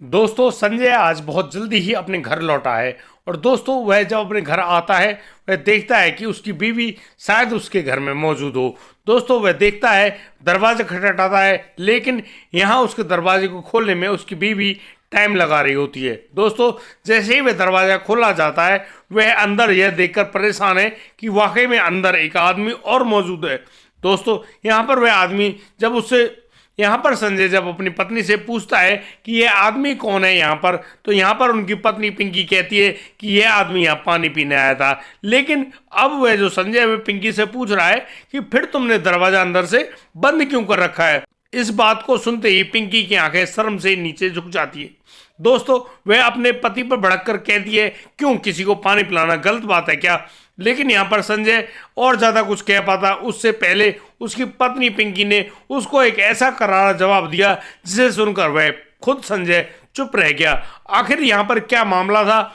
दोस्तों संजय आज बहुत जल्दी ही अपने घर लौटा है। और दोस्तों वह जब अपने घर आता है वह देखता है कि उसकी बीवी शायद उसके घर में मौजूद हो। दोस्तों वह देखता है, दरवाजा खटखटाता है, लेकिन यहाँ उसके दरवाजे को खोलने में उसकी बीवी टाइम लगा रही होती है। दोस्तों जैसे ही वह दरवाजा खोला जाता है वह अंदर यह देखकर परेशान है कि वाकई में अंदर एक आदमी और मौजूद है। दोस्तों यहाँ पर वह आदमी जब उससे यहाँ पर संजय जब अपनी पत्नी से पूछता है कि यह आदमी कौन है यहाँ पर, तो यहाँ पर उनकी पत्नी पिंकी कहती है कि यह आदमी यहाँ पानी पीने आया था। लेकिन अब वह जो संजय वह पिंकी से पूछ रहा है कि फिर तुमने दरवाजा अंदर से बंद क्यों कर रखा है। इस बात को सुनते ही पिंकी की आंखें शर्म से नीचे झुक जाती है। दोस्तों वह अपने पति पर भड़क कर कहती है, क्यों, किसी को पानी पिलाना गलत बात है क्या। लेकिन यहाँ पर संजय और ज़्यादा कुछ कह पाता उससे पहले उसकी पत्नी पिंकी ने उसको एक ऐसा करारा जवाब दिया जिसे सुनकर वह खुद संजय चुप रह गया। आखिर यहाँ पर क्या मामला था।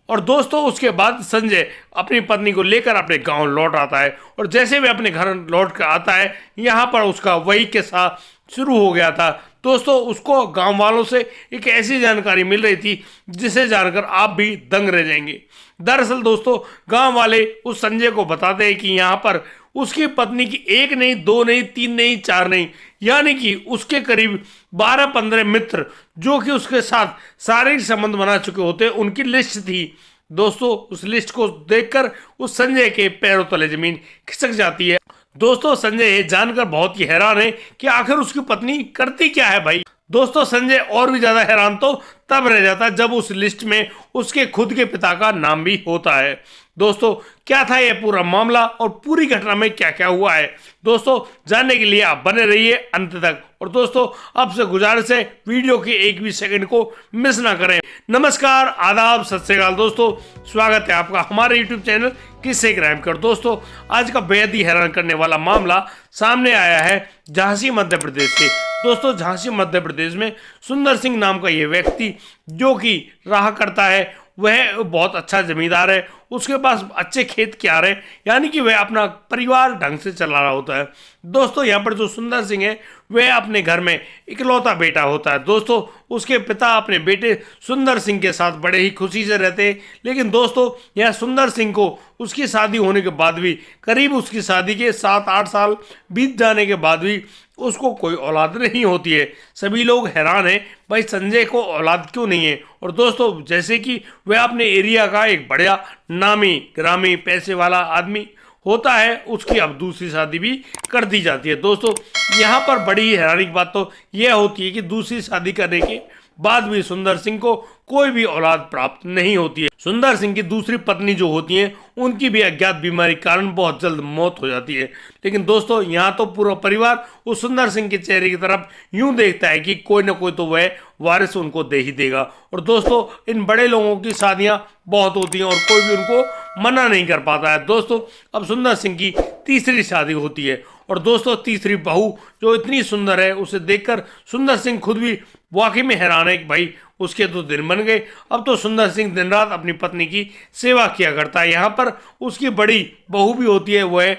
और दोस्तों उसके बाद संजय अपनी पत्नी को लेकर अपने गांव लौट आता है और जैसे वह अपने घर लौट कर आता है यहाँ पर उसका वही किस्सा शुरू हो गया था। दोस्तों उसको गांव वालों से एक ऐसी जानकारी मिल रही थी जिसे जानकर आप भी दंग रह जाएंगे। दरअसल दोस्तों गांव वाले उस संजय को बताते हैं कि यहाँ पर उसकी पत्नी की एक नहीं, दो नहीं, तीन नहीं, चार नहीं, यानी कि उसके करीब 12-15 मित्र जो कि उसके साथ शारीरिक संबंध बना चुके होते हैं उनकी लिस्ट थी। दोस्तों उस लिस्ट को देखकर उस संजय के पैरों तले जमीन खिसक जाती है। दोस्तों संजय ये जानकर बहुत ही हैरान है कि आखिर उसकी पत्नी करती क्या है भाई। दोस्तों संजय और भी ज्यादा हैरान तो तब रह जाता जब उस लिस्ट में उसके खुद के पिता का नाम भी होता है। दोस्तों क्या था यह पूरा मामला और पूरी घटना में क्या क्या हुआ है, दोस्तों जानने के लिए आप बने रहिए अंत तक। और दोस्तों आपसे गुजारिश है वीडियो के एक भी सेकंड को मिस ना करें। नमस्कार, आदाब, सत श्री अकाल दोस्तों, स्वागत है आपका हमारे यूट्यूब चैनल किस्से क्राइम कर। दोस्तों आज का बेहद ही हैरान करने वाला मामला सामने आया है झांसी मध्य प्रदेश से। दोस्तों झांसी मध्य प्रदेश में सुंदर सिंह नाम का ये व्यक्ति जो कि रहा करता है, वह बहुत अच्छा जमींदार है, उसके पास अच्छे खेत क्यार है, यानी कि वह अपना परिवार ढंग से चला रहा होता है। दोस्तों यहाँ पर जो सुंदर सिंह है वह अपने घर में इकलौता बेटा होता है। दोस्तों उसके पिता अपने बेटे सुंदर सिंह के साथ बड़े ही खुशी से रहते हैं। लेकिन दोस्तों यह सुंदर सिंह को उसकी शादी होने के बाद भी, करीब उसकी शादी के 7-8 साल बीत जाने के बाद भी उसको कोई औलाद नहीं होती है। सभी लोग हैरान हैं भाई संजय को औलाद क्यों नहीं है। और दोस्तों जैसे कि वह अपने एरिया का एक बढ़िया नामी ग्रामी पैसे वाला आदमी होता है, उसकी अब दूसरी शादी भी कर दी जाती है। दोस्तों यहाँ पर बड़ी हैरानी की बात तो यह होती है कि दूसरी शादी करने के बाद भी सुंदर सिंह को कोई भी औलाद प्राप्त नहीं होती है। सुंदर सिंह की दूसरी पत्नी जो होती हैं उनकी भी अज्ञात बीमारी के कारण बहुत जल्द मौत हो जाती है। लेकिन दोस्तों यहाँ तो पूरा परिवार उस सुंदर सिंह के चेहरे की तरफ यूं देखता है कि कोई ना कोई तो वह वारिस उनको दे ही देगा। और दोस्तों इन बड़े लोगों की शादियां बहुत होती हैं और कोई भी उनको मना नहीं कर पाता है। दोस्तों अब सुंदर सिंह की तीसरी शादी होती है और दोस्तों तीसरी बहू जो इतनी सुंदर है उसे देखकर सुंदर सिंह खुद भी वाकई में हैरान है कि भाई उसके तो दिन बन गए। अब तो सुंदर सिंह दिन रात अपनी पत्नी की सेवा किया करता है। यहाँ पर उसकी बड़ी बहू भी होती है, वह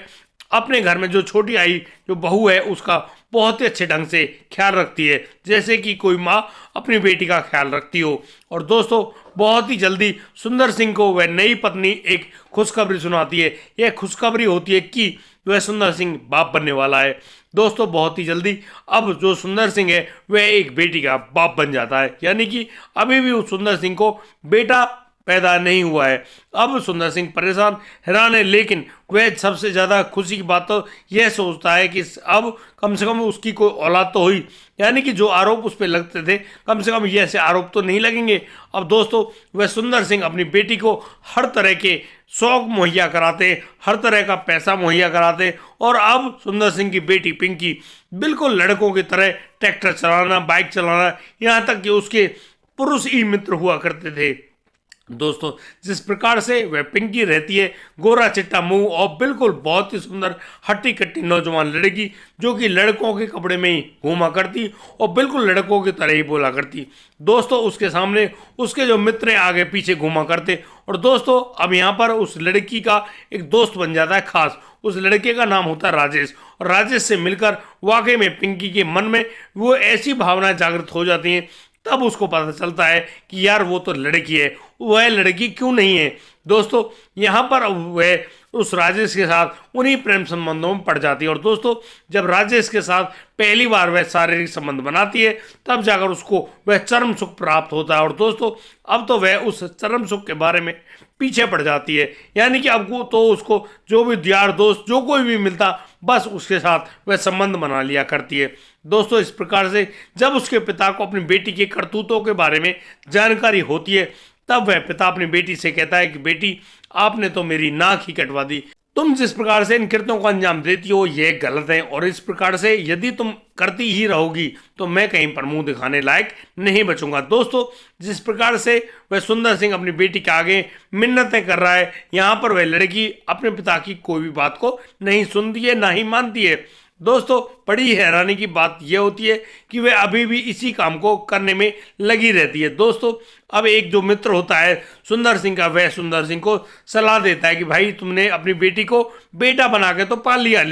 अपने घर में जो छोटी आई जो बहू है उसका बहुत ही अच्छे ढंग से ख्याल रखती है, जैसे कि कोई माँ अपनी बेटी का ख्याल रखती हो। और दोस्तों बहुत ही जल्दी सुंदर सिंह को वह नई पत्नी एक खुशखबरी सुनाती है। यह खुशखबरी होती है कि वह सुंदर सिंह बाप बनने वाला है। दोस्तों बहुत ही जल्दी अब जो सुंदर सिंह है वह एक बेटी का बाप बन जाता है, यानी कि अभी भी उस सुंदर सिंह को बेटा पैदा नहीं हुआ है। अब सुंदर सिंह परेशान हैरान है, लेकिन वह सबसे ज़्यादा खुशी की बात तो यह सोचता है कि अब कम से कम उसकी कोई औलाद तो हुई, यानी कि जो आरोप उस पर लगते थे कम से कम ये ऐसे आरोप तो नहीं लगेंगे। अब दोस्तों वह सुंदर सिंह अपनी बेटी को हर तरह के शौक मुहैया कराते, हर तरह का पैसा मुहैया कराते। और अब सुंदर सिंह की बेटी पिंकी बिल्कुल लड़कों की तरह ट्रैक्टर चलाना, बाइक चलाना, यहाँ तक कि उसके पुरुष ही मित्र हुआ करते थे। दोस्तों जिस प्रकार से वह पिंकी रहती है, गोरा चिट्टा मुंह और बिल्कुल बहुत ही सुंदर हट्टी कट्टी नौजवान लड़की जो कि लड़कों के कपड़े में ही घूमा करती और बिल्कुल लड़कों की तरह ही बोला करती। दोस्तों उसके सामने उसके जो मित्र आगे पीछे घूमा करते। और दोस्तों अब यहाँ पर उस लड़की का एक दोस्त बन जाता है खास। उस लड़के का नाम होता है राजेश। और राजेश से मिलकर वाकई में पिंकी के मन में वो ऐसी भावनाएं जागृत हो जाती हैं तब उसको पता चलता है कि यार वो तो लड़की है, वह लड़की क्यों नहीं है। दोस्तों यहाँ पर वह उस राजेश के साथ उन्हीं प्रेम संबंधों में पड़ जाती है। और दोस्तों जब राजेश के साथ पहली बार वह शारीरिक संबंध बनाती है तब जाकर उसको वह चरम सुख प्राप्त होता है। और दोस्तों अब तो वह उस चरम सुख के बारे में पीछे पड़ जाती है, यानी कि अब तो उसको जो भी यार दोस्त जो कोई भी मिलता बस उसके साथ वह संबंध बना लिया करती है। दोस्तों इस प्रकार से जब उसके पिता को अपनी बेटी के करतूतों के बारे में जानकारी होती है तब वह पिता अपनी बेटी से कहता है कि बेटी आपने तो मेरी नाक ही कटवा दी, तुम जिस प्रकार से इन कृत्यों को अंजाम देती हो यह गलत है, और इस प्रकार से यदि तुम करती ही रहोगी तो मैं कहीं पर मुंह दिखाने लायक नहीं बचूंगा। दोस्तों जिस प्रकार से वह सुंदर सिंह अपनी बेटी के आगे मिन्नतें कर रहा है, यहाँ पर वह लड़की अपने पिता की कोई भी बात को नहीं सुनती है ना ही मानती है। दोस्तों बड़ी हैरानी की बात यह होती है कि वह अभी भी इसी काम को करने में लगी रहती है। दोस्तों अब एक जो मित्र होता है सुंदर सिंह का, वह सुंदर सिंह को सलाह देता है कि भाई तुमने अपनी बेटी को बेटा बना के तो पाल लिया,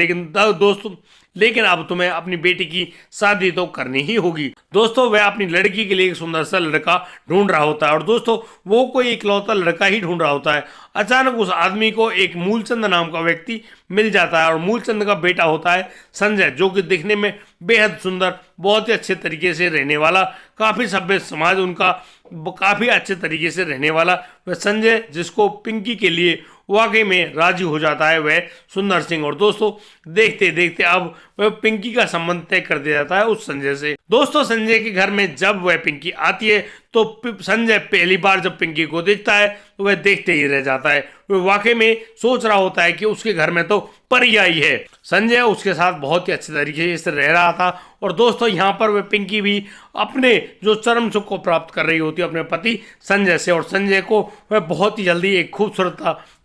लेकिन अब तुम्हें अपनी बेटी की शादी तो करनी ही होगी। दोस्तों वह अपनी लड़की के लिए एक सुंदर सा लड़का ढूंढ रहा होता है, और दोस्तों वो कोई इकलौता लड़का ही ढूंढ रहा होता है। अचानक उस आदमी को एक मूलचंद नाम का व्यक्ति मिल जाता है, और मूलचंद का बेटा होता है संजय, जो कि दिखने में बेहद सुंदर, बहुत ही अच्छे तरीके से रहने वाला, काफ़ी सभ्य समाज उनका काफ़ी अच्छे तरीके से रहने वाला वह संजय, जिसको पिंकी के लिए वाकई में राजी हो जाता है वह सुंदर सिंह। और दोस्तों देखते देखते अब वह पिंकी का संबंध तय कर दिया जाता है उस संजय से। दोस्तों संजय के घर में जब वह पिंकी आती है तो संजय पहली बार जब पिंकी को देखता है तो वह देखते ही रह जाता है। वह वाकई में सोच रहा होता है कि उसके घर में तो परी आई है। संजय उसके साथ बहुत ही अच्छे तरीके से रह रहा था, और दोस्तों यहाँ पर वह पिंकी भी अपने जो चरम सुख को प्राप्त कर रही होती है अपने पति संजय से, और संजय को वह बहुत ही जल्दी एक खूबसूरत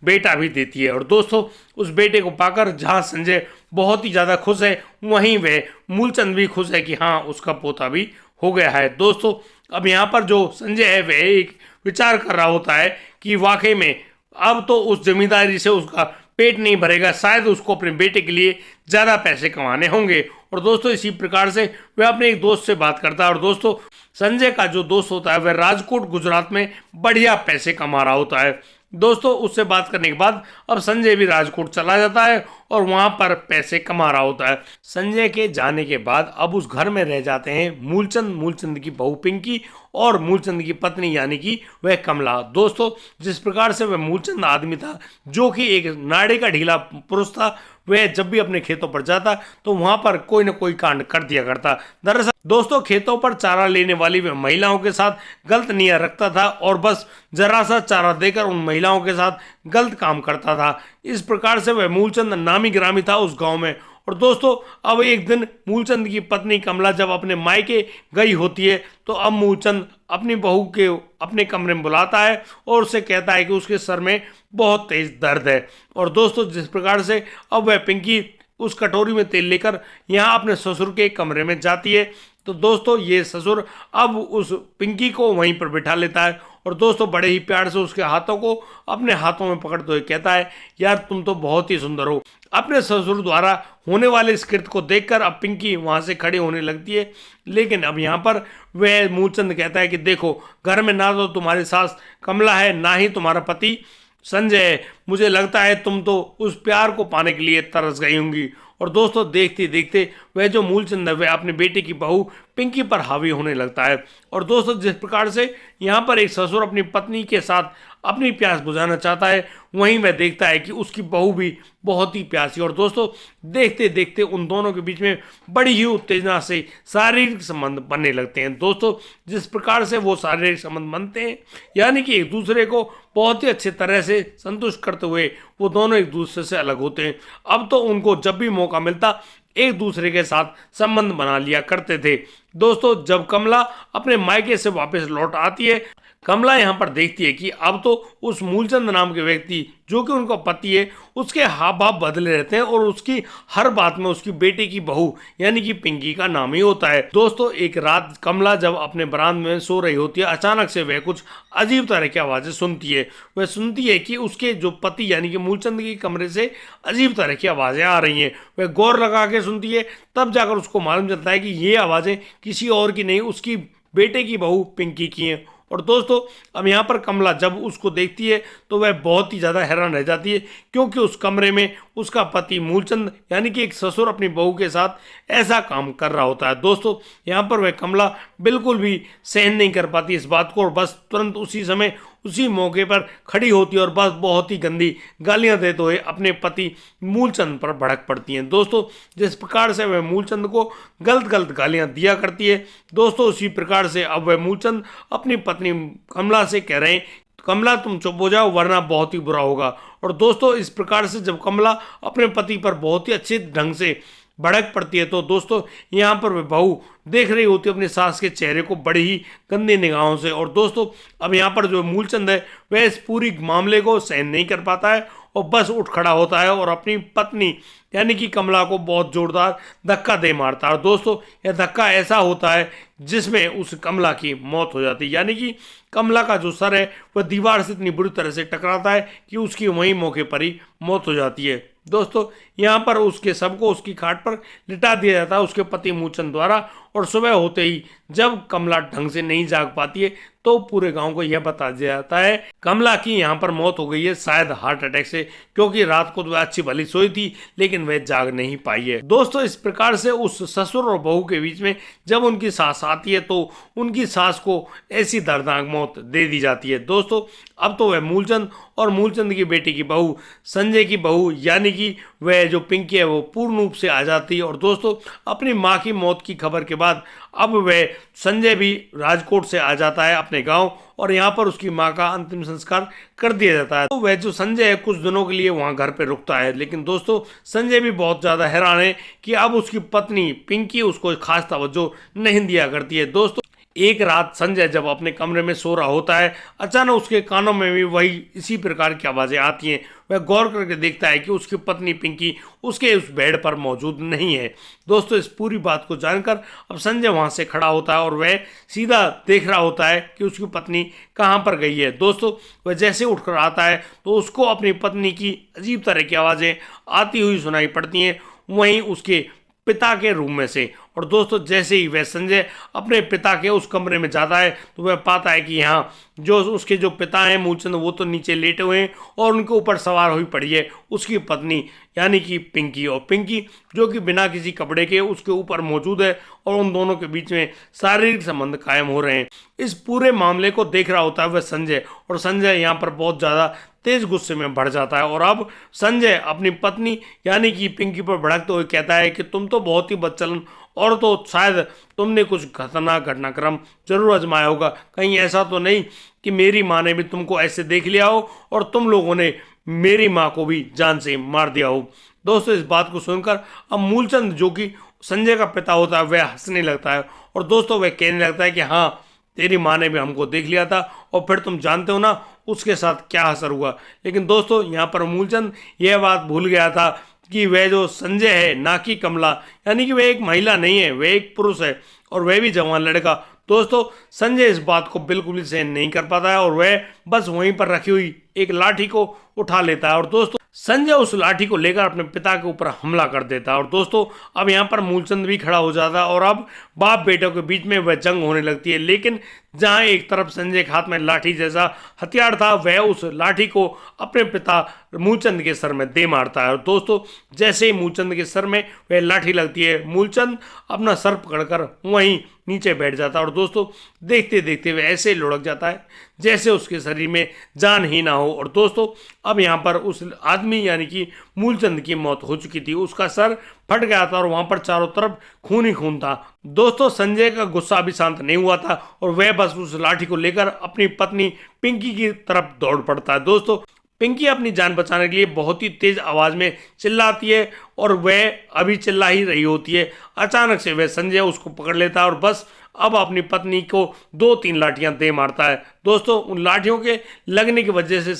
बेटा भी देती है। और दोस्तों उस बेटे को पाकर जहाँ संजय बहुत ही ज़्यादा खुश है, वहीं वह मूलचंद भी खुश है कि हाँ उसका पोता भी हो गया है। दोस्तों अब यहाँ पर जो संजय है वह एक विचार कर रहा होता है कि वाकई में अब तो उस जमींदारी से उसका पेट नहीं भरेगा, शायद उसको अपने बेटे के लिए ज़्यादा पैसे कमाने होंगे। और दोस्तों इसी प्रकार से वह अपने एक दोस्त से बात करता है, और दोस्तों संजय का जो दोस्त होता है वह राजकोट गुजरात में बढ़िया पैसे कमा रहा होता है। दोस्तों उससे बात करने के बाद अब संजय भी राजकोट चला जाता है और वहां पर पैसे कमा रहा होता है। संजय के जाने के बाद अब उस घर में रह जाते हैं मूलचंद, मूलचंद की बहू पिंकी और मूलचंद की पत्नी यानी कि वह कमला। दोस्तों जिस प्रकार से वह मूलचंद आदमी था जो कि एक नाड़े का ढीला पुरुष था, वह जब भी अपने खेतों पर जाता तो वहां पर कोई न कोई कांड कर दिया करता। दरअसल दोस्तों खेतों पर चारा लेने वाली वह महिलाओं के साथ गलत नियत रखता था और बस जरा सा चारा देकर उन महिलाओं के साथ गलत काम करता था। इस प्रकार से वह मूलचंद नामी ग्रामी था उस गांव में। और दोस्तों अब एक दिन मूलचंद की पत्नी कमला जब अपने मायके गई होती है तो अब मूलचंद अपनी बहू के अपने कमरे में बुलाता है और उससे कहता है कि उसके सर में बहुत तेज दर्द है। और दोस्तों जिस प्रकार से अब वह पिंकी उस कटोरी में तेल लेकर यहाँ अपने ससुर के कमरे में जाती है तो दोस्तों ये ससुर अब उस पिंकी को वहीं पर बिठा लेता है और दोस्तों बड़े ही प्यार से उसके हाथों को अपने हाथों में पकड़ते हुए कहता है, यार तुम तो बहुत ही सुंदर हो। अपने ससुर द्वारा होने वाले इस कृत्य को देखकर अब पिंकी वहां से खड़ी होने लगती है, लेकिन अब यहाँ पर वह मूलचंद कहता है कि देखो घर में ना तो तुम्हारी सास कमला है ना ही तुम्हारा पति संजय, मुझे लगता है तुम तो उस प्यार को पाने के लिए तरस गई होंगी। और दोस्तों देखते देखते वह जो मूलचंद है वह अपने बेटे की बहू पिंकी पर हावी होने लगता है। और दोस्तों जिस प्रकार से यहाँ पर एक ससुर अपनी पत्नी के साथ अपनी प्यास बुझाना चाहता है, वहीं वह देखता है कि उसकी बहू भी बहुत ही प्यासी। और दोस्तों देखते देखते उन दोनों के बीच में बड़ी ही उत्तेजना से शारीरिक संबंध बनने लगते हैं। दोस्तों जिस प्रकार से वो शारीरिक संबंध बनते हैं यानी कि एक दूसरे को बहुत ही अच्छे तरह से संतुष्ट करते हुए वो दोनों एक दूसरे से अलग होते हैं। अब तो उनको जब भी मौका मिलता एक दूसरे के साथ संबंध बना लिया करते थे। दोस्तों जब कमला अपने मायके से वापस लौट आती है, कमला यहाँ पर देखती है कि अब तो उस मूलचंद नाम के व्यक्ति जो कि उनका पति है उसके हाव भाव बदले रहते हैं और उसकी हर बात में उसकी बेटे की बहू यानी कि पिंकी का नाम ही होता है। दोस्तों एक रात कमला जब अपने बरामदे में सो रही होती है, अचानक से वह कुछ अजीब तरह की आवाजें सुनती है। वह सुनती है कि उसके जो पति यानी कि मूलचंद के कमरे से अजीब तरह की आवाजें आ रही हैं। वह गौर लगा के सुनती है, तब जाकर उसको मालूम चलता है कि ये आवाजें किसी और की नहीं उसकी बेटे की बहू पिंकी की है। और दोस्तों अब यहाँ पर कमला जब उसको देखती है तो वह बहुत ही ज़्यादा हैरान रह जाती है, क्योंकि उस कमरे में उसका पति मूलचंद यानी कि एक ससुर अपनी बहू के साथ ऐसा काम कर रहा होता है। दोस्तों यहाँ पर वह कमला बिल्कुल भी सहन नहीं कर पाती इस बात को, और बस तुरंत उसी समय उसी मौके पर खड़ी होती है और बस बहुत ही गंदी गालियां देते हुए अपने पति मूलचंद पर भड़क पड़ती हैं। दोस्तों जिस प्रकार से वह मूलचंद को गलत गलत गालियां दिया करती है, दोस्तों उसी प्रकार से अब वह मूलचंद अपनी पत्नी कमला से कह रहे हैं, कमला तुम चुप हो जाओ वरना बहुत ही बुरा होगा। और दोस्तों इस प्रकार से जब कमला अपने पति पर बहुत ही अच्छे ढंग से भड़क पड़ती है तो दोस्तों यहाँ पर वह बहू देख रही होती है अपनी सास के चेहरे को बड़ी ही गंदी निगाहों से। और दोस्तों अब यहाँ पर जो मूलचंद है वह इस पूरी मामले को सहन नहीं कर पाता है और बस उठ खड़ा होता है और अपनी पत्नी यानी कि कमला को बहुत जोरदार धक्का दे मारता है। और दोस्तों यह धक्का ऐसा होता है जिसमें उस कमला की मौत हो जाती है, यानी कि कमला का जो सर है वह दीवार से इतनी बुरी तरह से टकराता है कि उसकी वहीं मौके पर ही मौत हो जाती है। दोस्तों यहाँ पर उसके शव को उसकी खाट पर लिटा दिया जाता है उसके पति मूलचंद द्वारा। और सुबह होते ही जब कमला ढंग से नहीं जाग पाती है तो पूरे गांव को यह बता दिया जाता है कमला की यहाँ पर मौत हो गई है, शायद हार्ट अटैक से, क्योंकि रात को तो वह अच्छी भली सोई थी लेकिन वह जाग नहीं पाई है। दोस्तों इस प्रकार से उस ससुर और बहू के बीच में जब उनकी सास आती है तो उनकी सास को ऐसी दर्दनाक मौत दे दी जाती है। दोस्तों अब तो वह मूलचंद और मूलचंद की बेटी की बहू संजय की बहू यानी कि वह जो पिंकी है वो पूर्ण रूप से आ जाती है। और दोस्तों अपनी माँ की मौत की खबर के बाद अब वह संजय भी राजकोट से आ जाता है अपने गांव और यहाँ पर उसकी माँ का अंतिम संस्कार कर दिया जाता है। तो वह जो संजय है कुछ दिनों के लिए वहाँ घर पे रुकता है, लेकिन दोस्तों संजय भी बहुत ज़्यादा हैरान है कि अब उसकी पत्नी पिंकी उसको खास तवज्जो नहीं दिया करती है। दोस्तों एक रात संजय जब अपने कमरे में सो रहा होता है, अचानक उसके कानों में भी वही इसी प्रकार की आवाज़ें आती हैं। वह गौर करके देखता है कि उसकी पत्नी पिंकी उसके उस बेड पर मौजूद नहीं है। दोस्तों इस पूरी बात को जानकर अब संजय वहां से खड़ा होता है और वह सीधा देख रहा होता है कि उसकी पत्नी कहां पर गई है। दोस्तों वह जैसे उठकर आता है तो उसको अपनी पत्नी की अजीब तरह की आवाज़ें आती हुई सुनाई पड़ती हैं, वहीं उसके पिता के रूम में से। और दोस्तों जैसे ही वह संजय अपने पिता के उस कमरे में जाता है तो वह पाता है कि यहाँ जो उसके जो पिता हैं मूलचंद वो तो नीचे लेटे हुए हैं और उनके ऊपर सवार हुई पड़ी है उसकी पत्नी यानी कि पिंकी। और पिंकी जो कि बिना किसी कपड़े के उसके ऊपर मौजूद है और उन दोनों के बीच में शारीरिक संबंध कायम हो रहे हैं। इस पूरे मामले को देख रहा होता है वह संजय, और संजय यहाँ पर बहुत ज़्यादा तेज गुस्से में बढ़ जाता है और अब संजय अपनी पत्नी यानी कि पिंकी पर भड़कते हुए कहता है कि तुम तो बहुत ही बदचलन और तो शायद तुमने कुछ खतरनाक घटनाक्रम जरूर आजमाया होगा, कहीं ऐसा तो नहीं कि मेरी माँ ने भी तुमको ऐसे देख लिया हो और तुम लोगों ने मेरी माँ को भी जान से मार दिया हो। दोस्तों इस बात को सुनकर अब मूलचंद जो कि संजय का पिता होता है वह हंसने लगता है और दोस्तों वह कहने लगता है कि हाँ तेरी माँ ने भी हमको देख लिया था और फिर तुम जानते हो ना उसके साथ क्या असर हुआ। लेकिन दोस्तों यहाँ पर मूलचंद यह बात भूल गया था कि वह जो संजय है ना कि कमला, यानी कि वह एक महिला नहीं है, वह एक पुरुष है और वह भी जवान लड़का। दोस्तों संजय इस बात को बिल्कुल भी सहन नहीं कर पाता है और वह बस वहीं पर रखी हुई एक लाठी को उठा लेता है और दोस्तों संजय उस लाठी को लेकर अपने पिता के ऊपर हमला कर देता है। और दोस्तों अब यहाँ पर मूलचंद भी खड़ा हो जाता है और अब बाप बेटों के बीच में वह जंग होने लगती है। लेकिन जहाँ एक तरफ संजय के हाथ में लाठी जैसा हथियार था वह उस लाठी को अपने पिता मूलचंद के सर में दे मारता है और दोस्तों जैसे ही मूलचंद के सर में वह लाठी लगती है मूलचंद अपना सर पकड़कर वहीं नीचे बैठ जाता है और दोस्तों देखते देखते वह ऐसे लुढ़क जाता है जैसे उसके शरीर में जान ही ना हो। और दोस्तों अब यहाँ पर उस आदमी यानी कि मूलचंद की मौत हो चुकी थी, उसका सर फट गया था और वहां पर चारों तरफ खून ही खून था। दोस्तों संजय का गुस्सा भी शांत नहीं हुआ था और वह बस उस लाठी को लेकर अपनी पत्नी पिंकी की तरफ दौड़ पड़ता है। दोस्तों पिंकी अपनी जान बचाने के लिए बहुत ही तेज आवाज में चिल्लाती है और वह अभी चिल्ला ही रही होती है, अचानक से वह संजय उसको पकड़ लेता है और बस अब अपनी पत्नी को 2-3 लाठियां दे मारता है। दोस्तों उन लाठियों के लगने की वजह से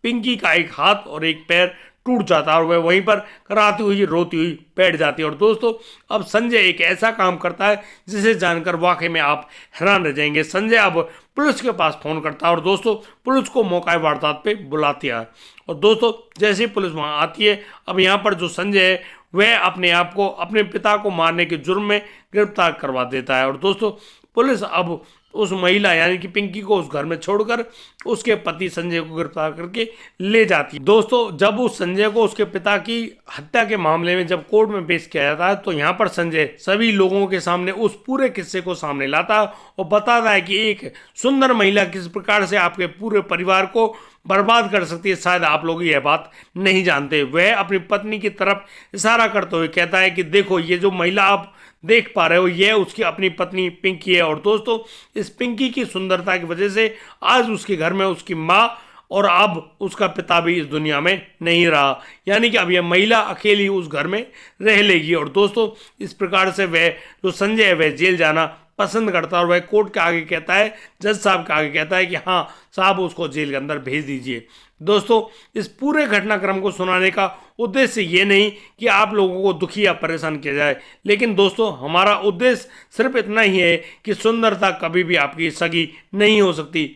पिंकी का एक हाथ और एक पैर टूट जाता है और वह वहीं पर कराती हुई रोती हुई बैठ जाती है। और दोस्तों अब संजय एक ऐसा काम करता है जिसे जानकर वाकई में आप हैरान रह जाएंगे। संजय अब पुलिस के पास फोन करता है और दोस्तों पुलिस को मौका वारदात पे बुलाती है और दोस्तों जैसे ही पुलिस वहां आती है अब यहाँ पर जो संजय है वह अपने आप को अपने पिता को मारने के जुर्म में गिरफ्तार करवा देता है। और दोस्तों पुलिस अब उस महिला यानी कि पिंकी को उस घर में छोड़कर उसके पति संजय को गिरफ्तार करके ले जाती है। दोस्तों, जब उस संजय को उसके पिता की हत्या के मामले में जब कोर्ट में पेश किया जाता है तो यहाँ पर संजय सभी लोगों के सामने उस पूरे किस्से को सामने लाता है और बताता है कि एक सुंदर महिला किस प्रकार से आपके पूरे परिवार को बर्बाद कर सकती है। शायद आप लोग यह बात नहीं जानते। वह अपनी पत्नी की तरफ इशारा करते हुए कहता है कि देखो, ये जो महिला आप देख पा रहे हो, यह उसकी अपनी पत्नी पिंकी है। और दोस्तों, इस पिंकी की सुंदरता की वजह से आज उसके घर में उसकी माँ और अब उसका पिता भी इस दुनिया में नहीं रहा, यानी कि अब यह महिला अकेली उस घर में रह लेगी। और दोस्तों, इस प्रकार से वह जो संजय है वह जेल जाना पसंद करता है और वह कोर्ट के आगे कहता है, जज साहब के आगे कहता है कि हाँ साहब, उसको जेल के अंदर भेज दीजिए। दोस्तों, इस पूरे घटनाक्रम को सुनाने का उद्देश्य ये नहीं कि आप लोगों को दुखी या परेशान किया जाए, लेकिन दोस्तों हमारा उद्देश्य सिर्फ इतना ही है कि सुंदरता कभी भी आपकी सगी नहीं हो सकती।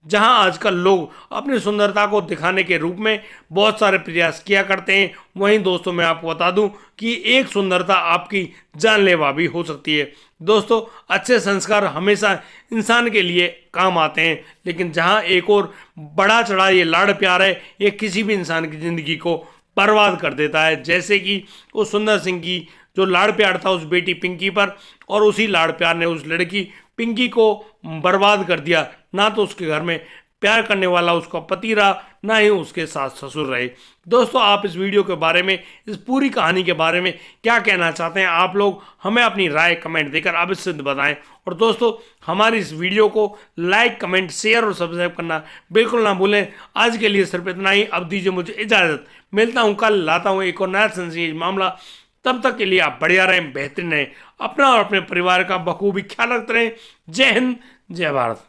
जहां आजकल लोग अपनी सुंदरता को दिखाने के रूप में बहुत सारे प्रयास किया करते हैं, वहीं दोस्तों मैं आपको बता दूं कि एक सुंदरता आपकी जानलेवा भी हो सकती है। दोस्तों, अच्छे संस्कार हमेशा इंसान के लिए काम आते हैं, लेकिन जहां एक और बड़ा चढ़ा ये लाड़ प्यार है, ये किसी भी इंसान की ज़िंदगी को बर्बाद कर देता है। जैसे कि उस सुंदर सिंह की जो लाड़ प्यार था उस बेटी पिंकी पर, और उसी लाड़ प्यार ने उस लड़की पिंकी को बर्बाद कर दिया। ना तो उसके घर में प्यार करने वाला उसका पति रहा, ना ही उसके सास ससुर रहे। दोस्तों, आप इस वीडियो के बारे में, इस पूरी कहानी के बारे में क्या कहना चाहते हैं? आप लोग हमें अपनी राय कमेंट देकर अवश्य बताएं। और दोस्तों, हमारी इस वीडियो को लाइक, कमेंट, शेयर और सब्सक्राइब करना बिल्कुल ना भूलें। आज के लिए सिर्फ इतना ही। अब दीजिए मुझे इजाज़त। मिलता हूँ कल, लाता हूँ एक और नया संजीव मामला। तब तक के लिए आप बढ़िया रहें, बेहतरीन रहें, अपना और अपने परिवार का बखूबी ख्याल रखते रहें। जय हिंद, जय भारत।